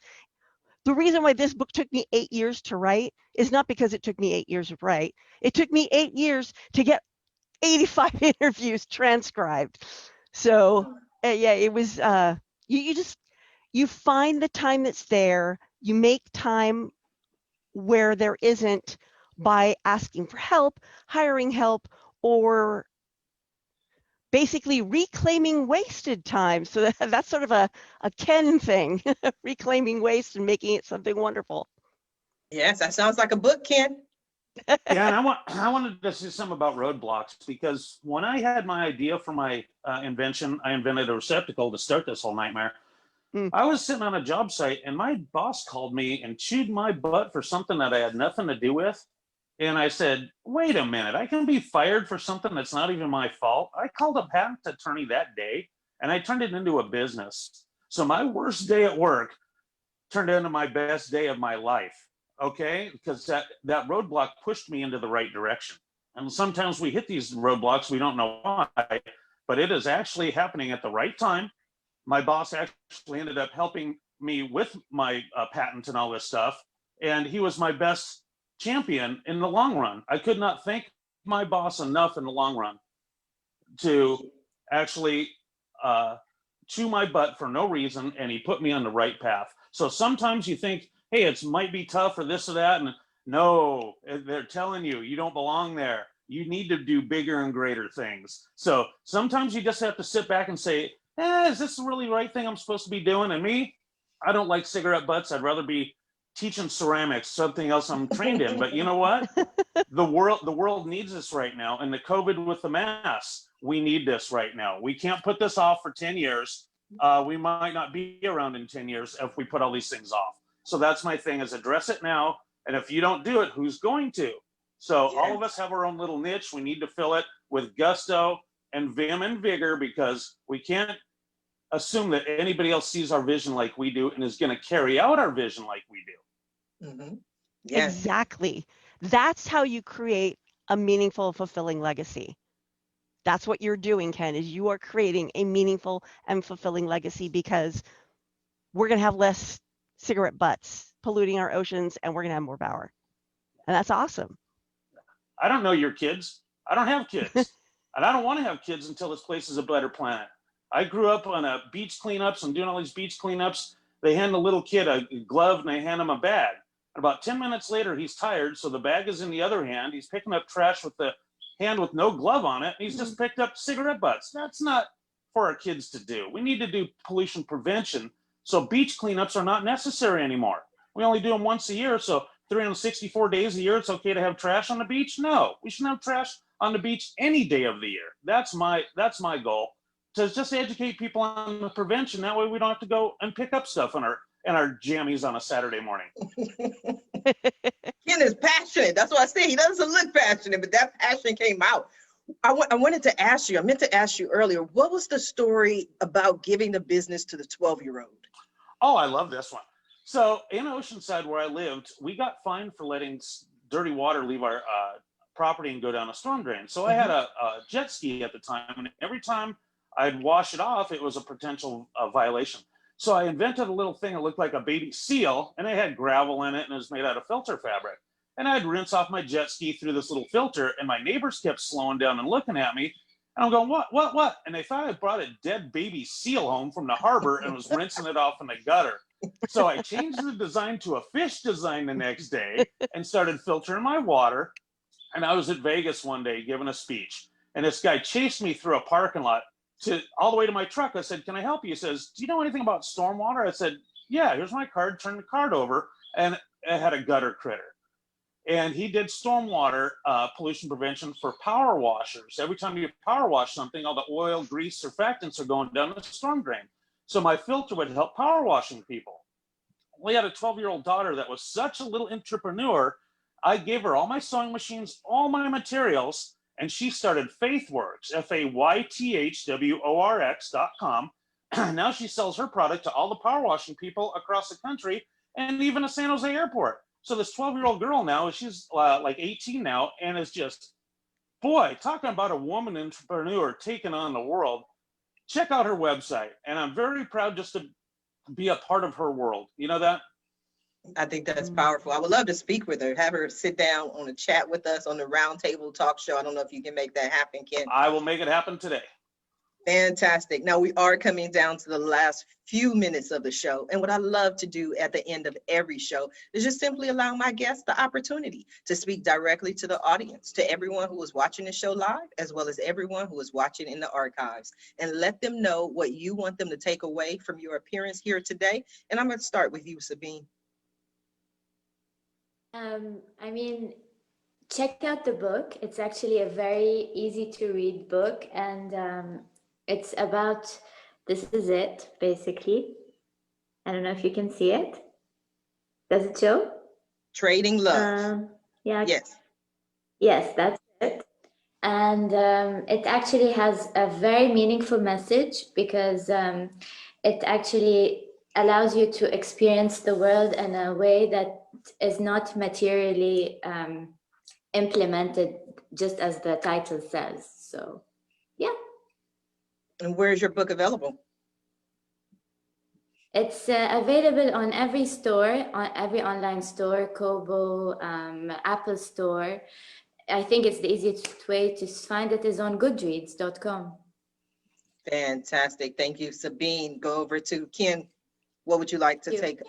The reason why this book took me 8 years to write is not because it took me 8 years to write. It took me 8 years to get 85 interviews transcribed. So yeah, it was, you find the time that's there, you make time where there isn't by asking for help, hiring help, or basically reclaiming wasted time. So that's sort of a Ken thing, reclaiming waste and making it something wonderful. Yes, that sounds like a book, Ken. Yeah, and I wanted to say something about roadblocks, because when I had my idea for my invention, I invented a receptacle to start this whole nightmare. I was sitting on a job site and my boss called me and chewed my butt for something that I had nothing to do with. And I said, wait a minute, I can be fired for something that's not even my fault. I called a patent attorney that day and I turned it into a business. So my worst day at work turned into my best day of my life. Okay, because that roadblock pushed me into the right direction. And sometimes we hit these roadblocks, we don't know why, but it is actually happening at the right time. My boss actually ended up helping me with my patent and all this stuff, and he was my best champion in the long run. I could not thank my boss enough in the long run to actually chew my butt for no reason, and he put me on the right path. So sometimes you think, hey, it might be tough or this or that, and no, they're telling you, you don't belong there. You need to do bigger and greater things. So sometimes you just have to sit back and say, is this really the right thing I'm supposed to be doing? And me, I don't like cigarette butts. I'd rather be teaching ceramics, something else I'm trained in. But you know what? The world needs this right now. And the COVID with the masks, we need this right now. We can't put this off for 10 years. We might not be around in 10 years if we put all these things off. So that's my thing, is address it now. And if you don't do it, who's going to? So all of us have our own little niche. We need to fill it with gusto and vim and vigor, because we can't assume that anybody else sees our vision like we do and is going to carry out our vision like we do. Mm-hmm. Yes. Exactly. That's how you create a meaningful, fulfilling legacy. That's what you're doing, Ken, is you are creating a meaningful and fulfilling legacy, because we're going to have less cigarette butts polluting our oceans, and we're going to have more power. And that's awesome. I don't know your kids. I don't have kids. And I don't want to have kids until this place is a better planet. I grew up on a beach cleanups and doing all these beach cleanups. They hand the little kid a glove and they hand him a bag. And about 10 minutes later, he's tired. So the bag is in the other hand. He's picking up trash with the hand with no glove on it. And he's just picked up cigarette butts. That's not for our kids to do. We need to do pollution prevention. So beach cleanups are not necessary anymore. We only do them once a year. So 364 days a year, it's okay to have trash on the beach? No, we shouldn't have trash on the beach any day of the year. That's my goal, to just educate people on the prevention. That way we don't have to go and pick up stuff in our jammies on a Saturday morning. Ken is passionate. That's what I said. He doesn't look passionate, but that passion came out. I wanted to ask you, I meant to ask you earlier, what was the story about giving the business to the 12-year-old? Oh, I love this one. So in Oceanside, where I lived, we got fined for letting dirty water leave our property and go down a storm drain. So I had a jet ski at the time, and every time I'd wash it off, it was a potential violation. So I invented a little thing that looked like a baby seal, and it had gravel in it, and it was made out of filter fabric. And I'd rinse off my jet ski through this little filter, and my neighbors kept slowing down and looking at me. And I'm going, what? And they thought I brought a dead baby seal home from the harbor and was rinsing it off in the gutter. So I changed the design to a fish design the next day and started filtering my water. And I was at Vegas one day giving a speech, and this guy chased me through a parking lot all the way to my truck. I said, "Can I help you?" He says, "Do you know anything about stormwater?" I said, "Yeah, here's my card." Turned the card over, and it had a gutter critter. And he did stormwater pollution prevention for power washers. Every time you power wash something, all the oil, grease, surfactants are going down the storm drain. So my filter would help power washing people. We had a 12-year-old daughter that was such a little entrepreneur. I gave her all my sewing machines, all my materials, and she started FaithWorks, FaithWorks.com. Now she sells her product to all the power washing people across the country and even at San Jose Airport. So this 12-year-old girl now, she's like 18 now, and is just, boy, talking about a woman entrepreneur taking on the world. Check out her website, and I'm very proud just to be a part of her world. You know that? I think that's powerful. I would love to speak with her, have her sit down on a chat with us on the Roundtable Talk Show. I don't know if you can make that happen, Ken. I will make it happen today. Fantastic. Now we are coming down to the last few minutes of the show. And what I love to do at the end of every show is just simply allow my guests the opportunity to speak directly to the audience, to everyone who is watching the show live, as well as everyone who is watching in the archives, and let them know what you want them to take away from your appearance here today. And I'm going to start with you, Sabine. Check out the book. It's actually a very easy to read book, and it's about, this is it, basically. I don't know if you can see it. Does it show? Trading Love. Yeah. Yes. Yes, that's it. And it actually has a very meaningful message, because it actually allows you to experience the world in a way that is not materially implemented, just as the title says. So, yeah. And where's your book available? It's available on every store, on every online store, Kobo, Apple Store. I think it's the easiest way to find it is on goodreads.com. Fantastic. Thank you, Sabine. Go over to Ken. What would you like to take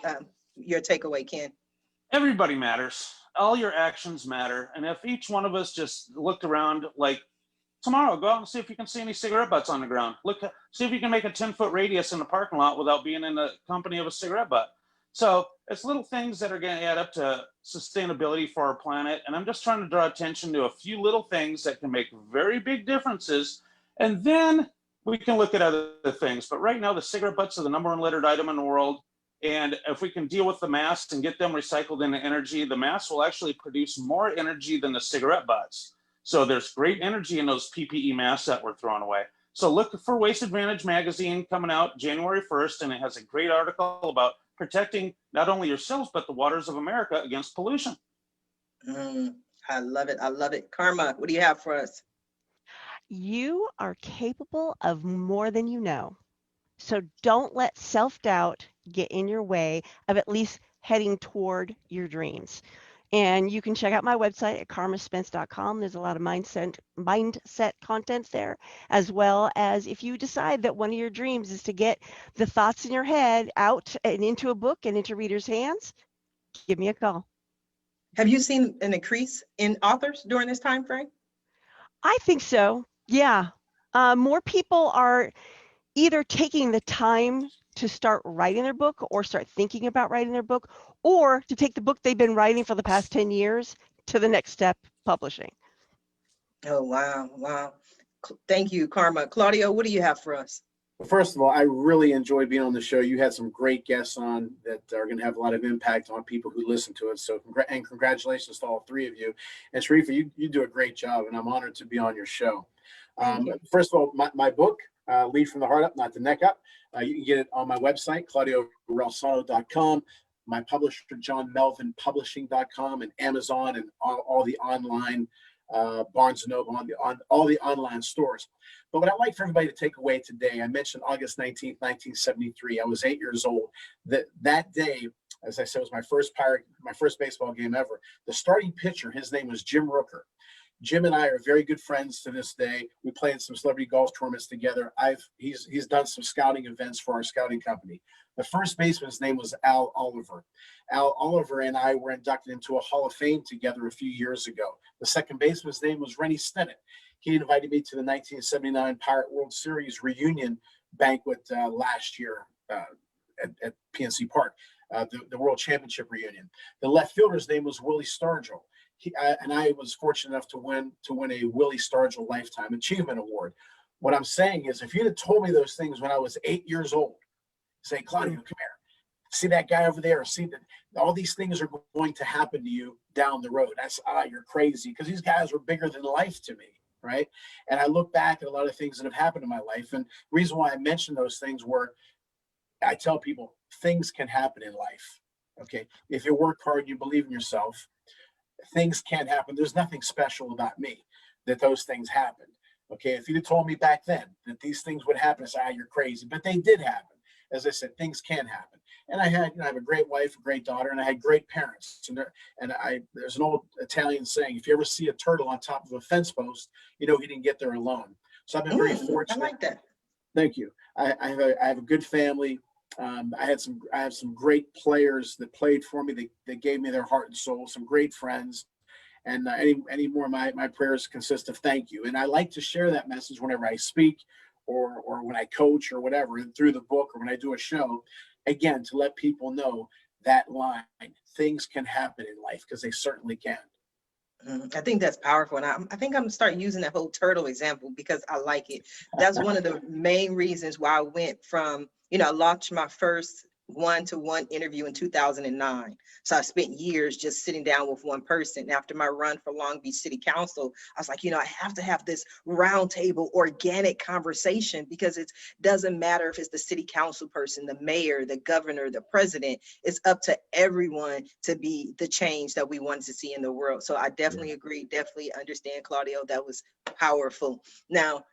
your takeaway, Ken? Everybody matters. All your actions matter. And if each one of us just looked around, like tomorrow, go out and see if you can see any cigarette butts on the ground. See if you can make a 10-foot radius in the parking lot without being in the company of a cigarette butt. So it's little things that are going to add up to sustainability for our planet. And I'm just trying to draw attention to a few little things that can make very big differences. And then we can look at other things. But right now, the cigarette butts are the #1 littered item in the world. And if we can deal with the masks and get them recycled into energy, the masks will actually produce more energy than the cigarette butts. So there's great energy in those PPE masks that we're throwing away. So look for Waste Advantage magazine coming out January 1st, and it has a great article about protecting not only yourselves, but the waters of America against pollution. I love it. I love it. Carma, what do you have for us? You are capable of more than you know. So don't let self-doubt get in your way of at least heading toward your dreams. And you can check out my website at carmaspence.com. There's a lot of mindset content there, as well as if you decide that one of your dreams is to get the thoughts in your head out and into a book and into readers' hands, give me a call. Have you seen an increase in authors during this time frame? I think so. Yeah. More people are either taking the time to start writing their book or start thinking about writing their book, or to take the book they've been writing for the past 10 years to the next step, publishing. Oh, wow. Wow. Thank you, Carma. Claudio, what do you have for us? First of all, I really enjoyed being on the show. You had some great guests on that are going to have a lot of impact on people who listen to it. So congratulations to all three of you. And Sharifa, you do a great job, and I'm honored to be on your show. First of all, my book, Lead from the Heart Up, Not the Neck Up. You can get it on my website, claudioreilsono.com, my publisher, johnmelvinpublishing.com, and Amazon, and all the online Barnes & Noble, on all the online stores. But what I'd like for everybody to take away today, I mentioned August 19th, 1973. I was 8 years old. That day, as I said, was my first baseball game ever. The starting pitcher, his name was Jim Rooker. Jim and I are very good friends to this day. We played some celebrity golf tournaments together. He's done some scouting events for our scouting company. The first baseman's name was Al Oliver. Al Oliver and I were inducted into a Hall of Fame together a few years ago. The second baseman's name was Rennie Stennett. He invited me to the 1979 Pirate World Series reunion banquet last year at PNC Park, the World Championship reunion. The left fielder's name was Willie Stargell. And I was fortunate enough to win a Willie Stargell Lifetime Achievement Award. What I'm saying is, if you'd have told me those things when I was 8 years old, say, Claudio, come here, see that guy over there, see that all these things are going to happen to you down the road. You're crazy, because these guys were bigger than life to me, right? And I look back at a lot of things that have happened in my life, and the reason why I mention those things were, I tell people things can happen in life. Okay, if you work hard, you believe in yourself, things can happen. There's nothing special about me that those things happened. Okay, if you'd have told me back then that these things would happen, I say, you're crazy. But they did happen. As I said, things can happen. And I have a great wife, a great daughter, and I had great parents. There's an old Italian saying, if you ever see a turtle on top of a fence post, you know he didn't get there alone. So I've been very fortunate. I like that. Thank you. I have a good family. I have some great players that played for me. They gave me their heart and soul. Some great friends, and any more. My prayers consist of thank you. And I like to share that message whenever I speak, or when I coach, or whatever, and through the book, or when I do a show. Again, to let people know that line: things can happen in life, because they certainly can. I think that's powerful. And I think I'm gonna start using that whole turtle example, because I like it. That's one of the main reasons why I went from, I launched my first one-to-one interview in 2009. So I spent years just sitting down with one person. After my run for Long Beach City Council, I was like, I have to have this roundtable organic conversation, because it doesn't matter if it's the city council person, the mayor, the governor, the president. It's up to everyone to be the change that we wanted to see in the world. So I definitely agree, definitely understand, Claudio. That was powerful. Now,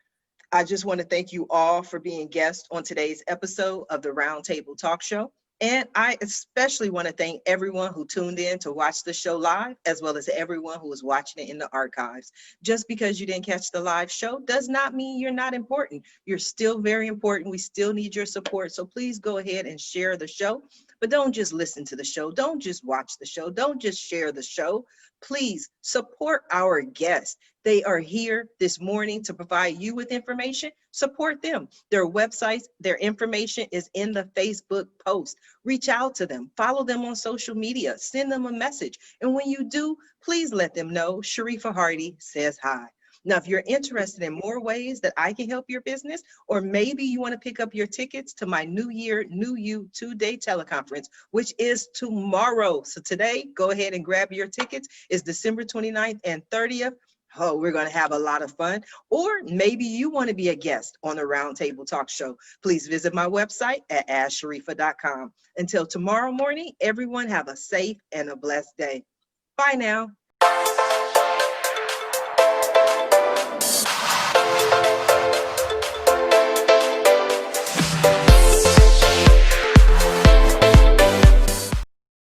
I just want to thank you all for being guests on today's episode of the Roundtable Talk Show. And I especially want to thank everyone who tuned in to watch the show live, as well as everyone who is watching it in the archives. Just because you didn't catch the live show does not mean you're not important. You're still very important. We still need your support. So please go ahead and share the show. But don't just listen to the show. Don't just watch the show. Don't just share the show. Please support our guests. They are here this morning to provide you with information. Support them. Their websites, their information is in the Facebook post. Reach out to them. Follow them on social media. Send them a message. And when you do, please let them know Sharifa Hardy says hi. Now, if you're interested in more ways that I can help your business, or maybe you want to pick up your tickets to my New Year, New You 2-day teleconference, which is tomorrow. So today, go ahead and grab your tickets. It's December 29th and 30th. Oh, we're going to have a lot of fun. Or maybe you want to be a guest on the Roundtable Talk Show. Please visit my website at AskSharifa.com. Until tomorrow morning, everyone have a safe and a blessed day. Bye now.